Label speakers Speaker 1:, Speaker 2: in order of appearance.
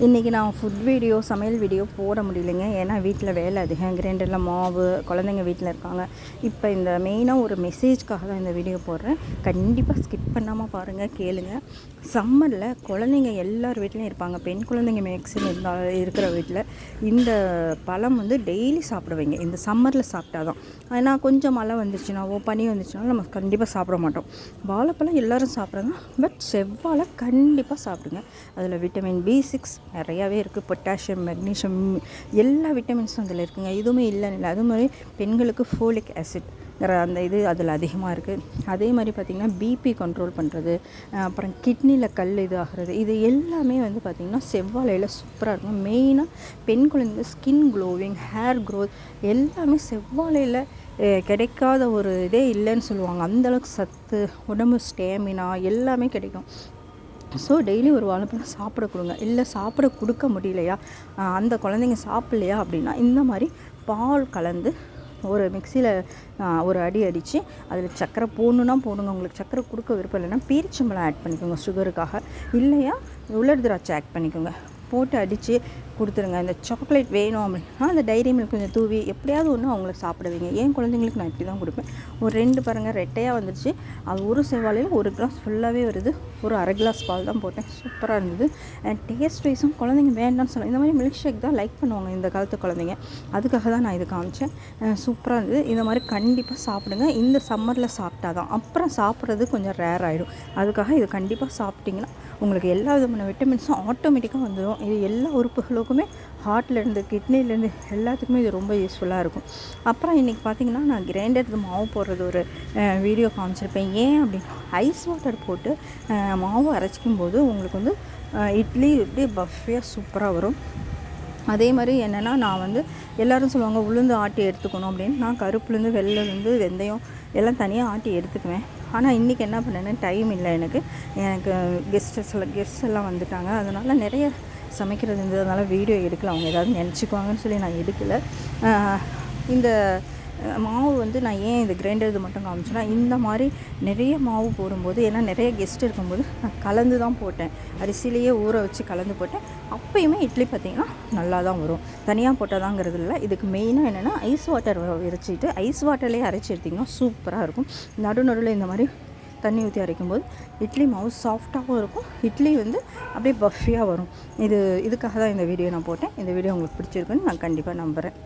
Speaker 1: இன்றைக்கி நான் food video சமையல் வீடியோ போட முடியலைங்க. ஏன்னா வீட்டில் வேலை அதிகம், கிரைண்டரில் மாவு, குழந்தைங்க வீட்டில் இருக்காங்க. இப்போ இந்த மெயினாக ஒரு மெசேஜ்க்காக தான் இந்த வீடியோ போடுறேன். கண்டிப்பாக ஸ்கிப் பண்ணாமல் பாருங்கள், கேளுங்க. சம்மரில் குழந்தைங்க எல்லார் வீட்லேயும் இருப்பாங்க. பெண் குழந்தைங்க மேக்ஸிமம் இருக்கிற வீட்டில் இந்த பழம் வந்து டெய்லி சாப்பிட வைங்க. இந்த சம்மரில் சாப்பிட்டா தான். ஏன்னா கொஞ்சம் மழை வந்துச்சுனாவோ பனி வந்துச்சுனாலும் நம்ம கண்டிப்பாக சாப்பிட மாட்டோம். வாழைப்பழம் எல்லோரும் சாப்பிட்றாங்க, பட் செவ்வாழை கண்டிப்பாக சாப்பிடுங்க. அதில் விட்டமின் B6 நிறையாவே இருக்குது. பொட்டாசியம், மெக்னீஷியம், எல்லா விட்டமின்ஸும் அதில் இருக்குங்க. எதுவுமே இல்லைன்னு இல்லை. அது மாதிரி பெண்களுக்கு ஃபோலிக் ஆசிட் அந்த இது அதில் அதிகமாக இருக்குது. அதே மாதிரி பார்த்திங்கன்னா பிபி கண்ட்ரோல் பண்ணுறது, அப்புறம் கிட்னியில் கல் இது ஆகிறது, இது எல்லாமே வந்து பார்த்திங்கன்னா செவ்வாழையில் சூப்பராக இருக்கும். மெயினாக பெண் குழந்தைங்க ஸ்கின் க்ளோவிங், ஹேர் க்ரோத் எல்லாமே செவ்வாழையில் கிடைக்காத ஒரு இதே இல்லைன்னு சொல்லுவாங்க. அந்தளவுக்கு சத்து, உடம்பு ஸ்டேமினா எல்லாமே கிடைக்கும். ஸோ டெய்லி ஒரு வாழைப்பழம் சாப்பிட கொடுங்க. இல்லை சாப்பிட கொடுக்க முடியலையா, அந்த குழந்தைங்க சாப்பிட்லையா அப்படின்னா இந்த மாதிரி பால் கலந்து ஒரு மிக்சியில் ஒரு அடி அடித்து அதில் சர்க்கரை போடணுன்னா போடுங்க. உங்களுக்கு சர்க்கரை கொடுக்க விருப்பம் இல்லைன்னா பேரிச்சம்பழம் ஆட் பண்ணிக்கோங்க சுகருக்காக. இல்லையா உலர் திராட்சை ஆட் பண்ணிக்கோங்க. போட்டு அடித்து கொடுத்துருங்க. இந்த சாக்லேட் வேணும் அப்படின்னா அந்த டைரி மில்க் கொஞ்சம் தூவி எப்படியாவது ஒன்று அவங்களுக்கு சாப்பிட வைங்க. ஏன் குழந்தைங்களுக்கு நான் இப்படி தான் கொடுப்பேன். ஒரு 2 பாருங்கள் ரெட்டையாக வந்துடுச்சு. அது ஒரு செவ்வாழையில் 1 கிளாஸ் ஃபுல்லாகவே வருது. ஒரு அரை கிளாஸ் பால் தான் போட்டேன். சூப்பராக இருந்தது. டேஸ்ட் வைஸும் குழந்தைங்க வேண்டாம்னு சொல்லுவாங்க. இந்த மாதிரி மில்க் ஷேக் தான் லைக் பண்ணுவாங்க இந்த காலத்து குழந்தைங்க. அதுக்காக தான் நான் இது காமிச்சேன். சூப்பராக இருந்தது. இந்த மாதிரி கண்டிப்பாக சாப்பிடுங்க. இந்த சம்மரில் சாப்பிட்டா தான். அப்புறம் சாப்பிட்றது கொஞ்சம் ரேர் ஆகிடும். அதுக்காக இது கண்டிப்பாக சாப்பிட்டிங்கன்னா உங்களுக்கு எல்லா விதமான விட்டமின்ஸும் ஆட்டோமேட்டிக்காக வந்துடும். இது எல்லா உறுப்புகளுக்குமே, ஹார்ட்லேருந்து கிட்னிலேருந்து எல்லாத்துக்குமே இது ரொம்ப யூஸ்ஃபுல்லாக இருக்கும். அப்புறம் இன்றைக்கி பார்த்திங்கன்னா நான் கிரைண்டர் மாவு போடுறது ஒரு வீடியோ காமிச்சிருப்பேன். ஏன் அப்படின்னா ஐஸ் வாட்டர் போட்டு மாவு அரைச்சிக்கும் போது உங்களுக்கு வந்து இட்லி இப்படி பஃபியாக சூப்பராக வரும். அதே மாதிரி என்னென்னா நான் வந்து எல்லோரும் சொல்லுவாங்க உளுந்து ஆட்டி எடுத்துக்கணும் அப்படின்னு. நான் கருப்புலேருந்து வெள்ளைலேருந்து வெந்தயம் எல்லாம் தனியாக ஆட்டி எடுத்துக்குவேன். ஆனால் இன்றைக்கி என்ன பண்ணேன்னு டைம் இல்லை எனக்கு கெஸ்ட்ஸ் எல்லாம் வந்துட்டாங்க. அதனால் நிறைய சமைக்கிறது இருந்ததுனால வீடியோ எடுக்கல. அவங்க ஏதாவது நினச்சிக்குவாங்கன்னு சொல்லி நான் எடுக்கலை. இந்த மாவு வந்து நான் ஏன் இந்த கிரைண்டர் இது மட்டும் காமிச்சேன்னா, இந்த மாதிரி நிறைய மாவு போடும்போது, ஏன்னா நிறைய கெஸ்ட் இருக்கும்போது நான் கலந்து தான் போட்டேன். அரிசிலேயே ஊற வச்சு கலந்து போட்டேன். அப்போயுமே இட்லி பார்த்திங்கன்னா நல்லா தான் வரும். தனியாக போட்டாதாங்கிறது இல்லை. இதுக்கு மெயினாக என்னென்னா ஐஸ் வாட்டர் இறைச்சிட்டு ஐஸ் வாட்டர்லேயே அரைச்சி எடுத்திங்கன்னா சூப்பராக இருக்கும். நடுநடுவில் இந்த மாதிரி தண்ணி ஊற்றி அரைக்கும்போது இட்லி மாவு சாஃப்டாகவும் இருக்கும். இட்லி வந்து அப்படியே பஃபியாக வரும். இதுக்காக தான் இந்த வீடியோ நான் போட்டேன். இந்த வீடியோ உங்களுக்கு பிடிச்சிருக்குன்னு நான் கண்டிப்பாக நம்புகிறேன்.